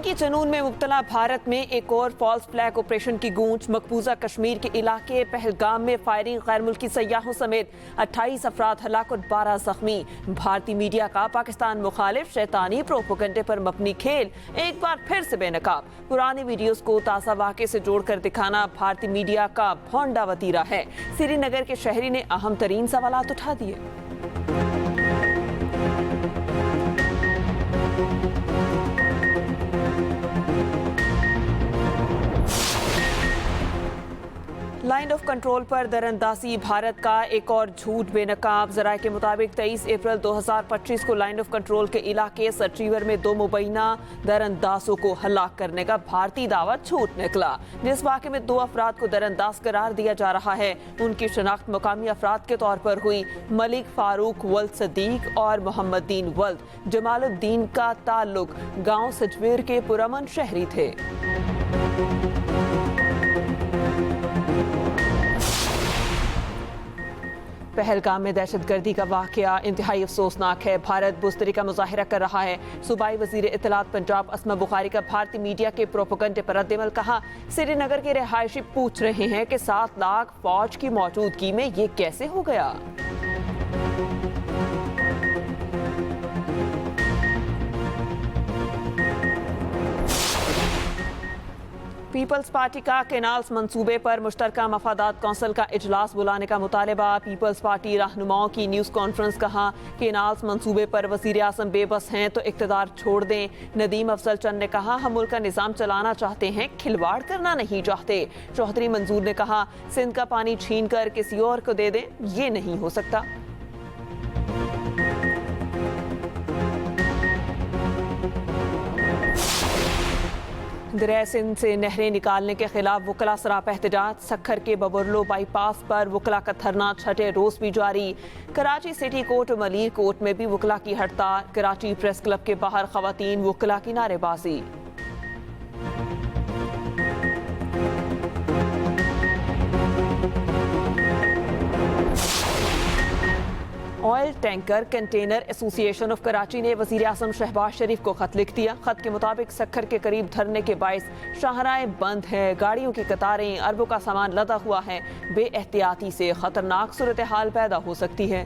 जंगी जुनून में मुब्तला भारत में एक और फॉल्स फ्लैग ऑपरेशन की गूंज। मकबूजा कश्मीर के इलाके पहलगाम में फायरिंग, गैर मुल्की सयाहों समेत 28 अफराद हलाक और 12 जख्मी। भारतीय मीडिया का पाकिस्तान मुखालिफ शैतानी प्रोपेगेंडे पर मबनी खेल एक बार फिर से बेनकाब। पुराने वीडियोस को ताज़ा वाक़े से जोड़कर दिखाना भारतीय मीडिया का भौंडा वतीरा है। श्रीनगर के शहरी ने अहम तरीन सवालात उठा दिए। लाइन ऑफ कंट्रोल पर दरअंदाजी, भारत का एक और झूठ बेनकाब। जराये के मुताबिक 23 अप्रैल 2025 को लाइन ऑफ कंट्रोल के इलाके सट्रीवर में 2 मुबैना दरअंदाजों को हलाक करने का भारतीय दावा झूठ निकला। जिस वाक़े में 2 अफराद को दरअंदाज करार दिया जा रहा है, उनकी शनाख्त मुकामी अफराद के तौर पर हुई। मलिक फारूक वल्द सदीक और मोहम्मदीन वल्द जमालुद्दीन का ताल्लुक गाँव सजवीर के पुरअमन शहरी थे। पहलगाम में दहशतगर्दी का वाक़या इंतहाई अफसोसनाक है। भारत बुज़दिली का मुजाहिरा कर रहा है। सूबाई वज़ीर इत्तलात पंजाब अस्मा बुखारी का भारतीय मीडिया के प्रोपेगेंडे पर रद्दअमल। कहा, श्रीनगर के रिहायशी पूछ रहे हैं कि 7 लाख फौज की मौजूदगी में ये कैसे हो गया। पीपल्स पार्टी का केनाल्स मंसूबे पर मुश्तरका मफादात कौंसिल का इजलास बुलाने का मुतालबा। पीपल्स पार्टी रहनुमाओं की न्यूज़ कॉन्फ्रेंस। कहा, केनाल्स मंसूबे पर वज़ीर आज़म बेबस हैं तो इक़्तिदार छोड़ दें। नदीम अफजल चंद ने कहा, हम मुल्क का निज़ाम चलाना चाहते हैं, खिलवाड़ करना नहीं चाहते। चौधरी मंजूर ने कहा, सिंध का पानी छीन कर किसी और को दे दें, ये नहीं हो सकता। दरिया सिंध से नहरें निकालने के खिलाफ वकला सरापा एहतजाज। सखर के बबरलो बाईपास पर वकला का धरना 6ठे रोज भी जारी। कराची सिटी कोर्ट और मलीर कोर्ट में भी वकला की हड़ताल। कराची प्रेस क्लब के बाहर खवातीन वकला की नारेबाजी। Oil tanker container association of Karachi ने वज़ीर आज़म शहबाज शरीफ को खत लिख दिया। खत के मुताबिक सखर के करीब धरने के बाइस शाहराएं बंद है, गाड़ियों की कतारें, अरबों का सामान लदा हुआ है। बेएहतियाती से खतरनाक सूरत हाल पैदा हो सकती है।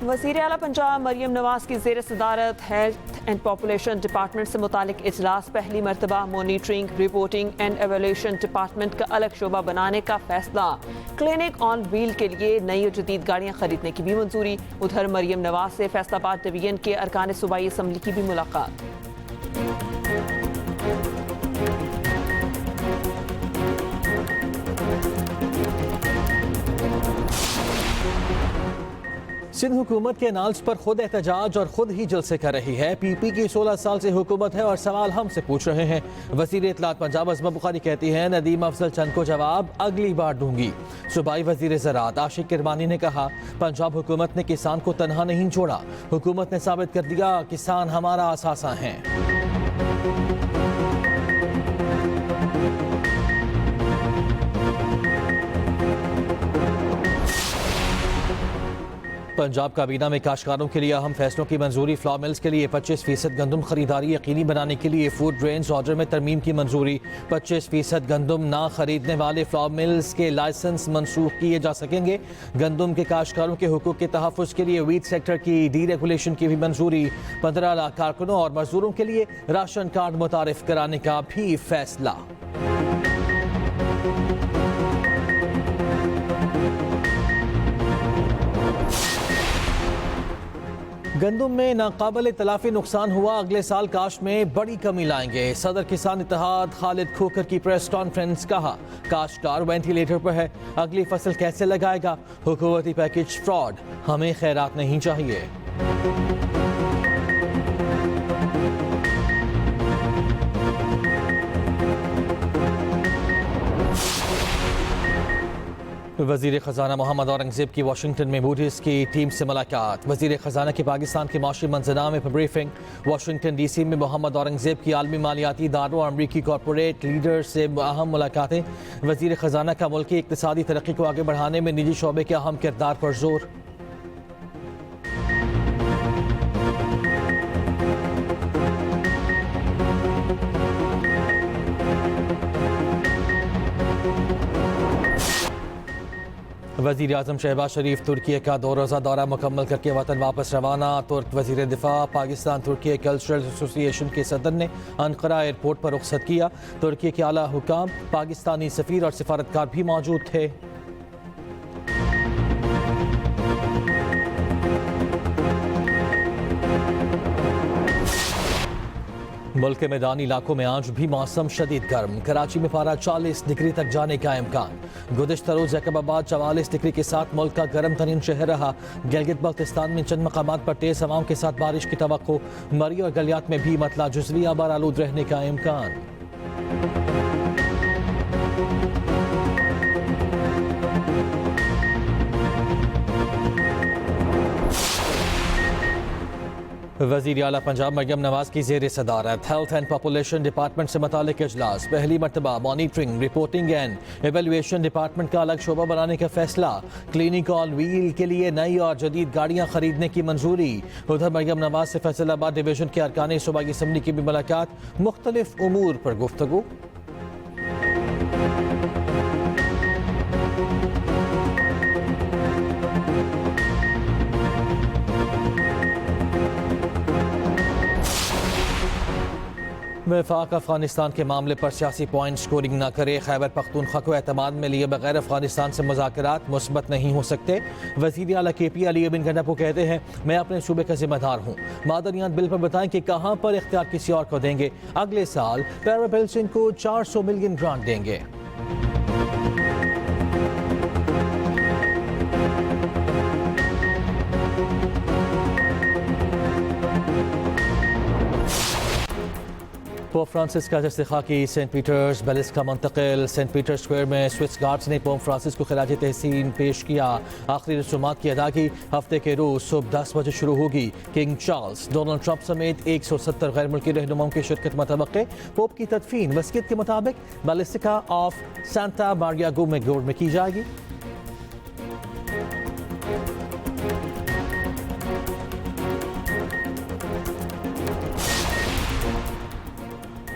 वज़ीर आला पंजाब मरियम नवाज की ज़ेर सदारत हेल्थ एंड पॉपुलेशन डिपार्टमेंट से मुतालिक इजलास। पहली मरतबा monitoring, reporting and evaluation department का अलग शोबा बनाने का फैसला। क्लिनिक ऑन व्हील के लिए नई और जदीद गाड़ियाँ खरीदने की भी मंजूरी। उधर मरियम नवाज से फैसलाबाद डिवीजन के अरकान सूबाई असम्बली की भी मुलाकात। सिंध हुकूमत के नाल्स पर खुद एहतजाज और खुद ही जलसे कर रही है। पीपी की 16 साल से हुकूमत है और सवाल हमसे पूछ रहे हैं। वज़ीर इत्तलात पंजाब अस्मा बुखारी कहती हैं, नदीम अफजल चंद को जवाब अगली बार दूंगी। सूबाई वज़ीर ज़राअत आशिक किरमानी ने कहा, पंजाब हुकूमत ने किसान को तनहा नहीं छोड़ा। हुकूमत ने साबित कर दिया, किसान हमारा असासा है। पंजाब काबीना में काश्तकारों के लिए अहम फैसलों की मंजूरी। फ्लॉर मिल्स के लिए 25% गंदम खरीदारी यकीनी बनाने के लिए फूड ग्रेन्स ऑर्डर में तरमीम की मंजूरी। 25% गंदम ना खरीदने वाले फ्लॉर मिल्स के लाइसेंस मनसूख किए जा सकेंगे। गंदम के काश्तकारों के हुकूक के तहफ़्फ़ुज़ के लिए वीट सेक्टर की डीरेगुलेशन की भी मंजूरी। 15 लाख कारकुनों और मजदूरों के लिए राशन कार्ड मुतारिफ कराने का भी फैसला। गंदम में नाकाबिल तलाफी नुकसान हुआ, अगले साल काश्त में बड़ी कमी लाएंगे। सदर किसान इत्तेहाद खालिद खोकर की प्रेस कॉन्फ्रेंस। कहा, काश्तकार वेंटिलेटर पर है, अगली फसल कैसे लगाएगा। हुकूमती पैकेज फ्रॉड, हमें खैरात नहीं चाहिए। वज़ीर ख़जाना मोहम्मद औरंगज़ेब की वाशिंगटन में मूडीज़ की टीम से मुलाकात। वज़ीर ख़जाना की पाकिस्तान के माशी मंजरनामे पर ब्रीफिंग। वाशिंगटन DC में मोहम्मद औरंगज़ेब की आलमी मालियाती इदारों और अमरीकी कॉरपोरेट लीडर से अहम मुलाकातें। वज़ीर ख़जाना का मुल्की इक़्तिसादी तरक्की को आगे बढ़ाने में निजी शोबे के अहम किरदार पर जोर। वज़ीर आज़म शहबाज शरीफ तुर्की का 2 रोज़ा दौरा मुकम्मल करके वतन वापस रवाना। तुर्क वज़ीर दिफा पाकिस्तान तुर्की कल्चरल एसोसिएशन के सदर ने अनकरा एयरपोर्ट पर रुखसत किया। तुर्की के आला हुकाम, पाकिस्तानी सफ़ीर और सिफारतकार भी मौजूद थे। मुल्क के मैदानी इलाकों में आज भी मौसम शदीद गर्म। कराची में पारा 40 डिग्री तक जाने का इम्कान। गुज़िश्ता रोज़ जैकबाबाद 44 डिग्री के साथ मुल्क का गर्म तरीन शहर रहा। गिलगित बल्तिस्तान में चंद मकामात पर तेज़ हवाओं के साथ बारिश की तवक्को। मरी और गलियात में भी मतला जुज़वी आबार आलूद रहने का इम्कान। वज़ीर आला पंजाब मरियम नवाज की ज़ेर सदारत हेल्थ एंड पॉपुलेशन डिपार्टमेंट से मुतालिक इजलास। पहली मरतबा monitoring, reporting and evaluation department का अलग शोबा बनाने का फैसला। क्लिनिक ऑन व्हील के लिए नई और जदीद गाड़ियाँ खरीदने की मंजूरी। उधर मरियम नवाज से फैसलाबाद डिवीजन के अरकान सूबाई असम्बली की भी मुलाकात। मुख्तलिफ उमूर पर गुफ्तगू। वफाक अफगानिस्तान के मामले पर सियासी पॉइंट स्कोरिंग न करे। खैबर पख्तूनख्वा को एतमाद में लिए बगैर अफगानिस्तान से मुज़ाकरात मुस्बत नहीं हो सकते। वज़ीर आला KP अली इब्न गंडा को कहते हैं, मैं अपने सूबे का जिम्मेदार हूँ। मादनियात बिल पर बताएं कि कहाँ पर इख्तियार किसी और को देंगे। अगले साल पैरापेल्सिंग को 400 मिलियन ग्रांट देंगे। पोप फ्रांसिस का जस्तिखा की सेंट पीटर्स बेलिस का मुंतकिल। सेंट पीटर्स स्क्वायर में स्विस गार्ड्स ने पोप फ्रांसिस को खिराज तहसीन पेश किया। आखिरी रसूमात की अदायगी हफ्ते के रोज सुबह 10 बजे शुरू होगी। किंग चार्ल्स, डोनाल्ड ट्रंप समेत 170 गैर मुल्की रहनुमाओं की शिरकत मुतवक्के। पोप की तदफीन वसीयत के मुताबिक बेलिस्टिका ऑफ सांता मारिया गोमेगोर में की जाएगी।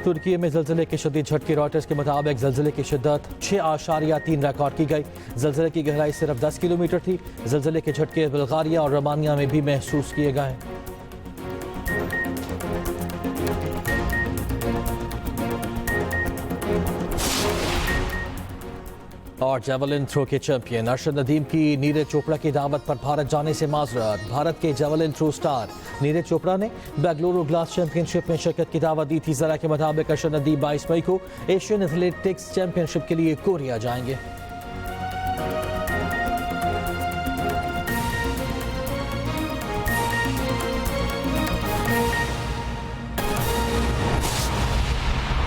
तुर्की में ज़लज़ले के शदीद झटके। रॉयटर्स के मुताबिक ज़लज़ले की शिद्दत 6.3 रिकॉर्ड की गई। ज़लज़ले की गहराई सिर्फ 10 किलोमीटर थी। ज़लज़ले के झटके बुल्गारिया और रोमानिया में भी महसूस किए गए। और जेवलिन थ्रो के चैंपियन अरशद नदीम की नीरज चोपड़ा की दावत पर भारत जाने से माजरत। भारत के javelin throw star Neeraj Chopra ने बेंगलुरु ग्लास चैंपियनशिप में शिरकत की दावत दी थी। जरा के मुताबिक अरशद नदीम 22 मई को एशियन एथलेटिक्स चैंपियनशिप के लिए कोरिया जाएंगे।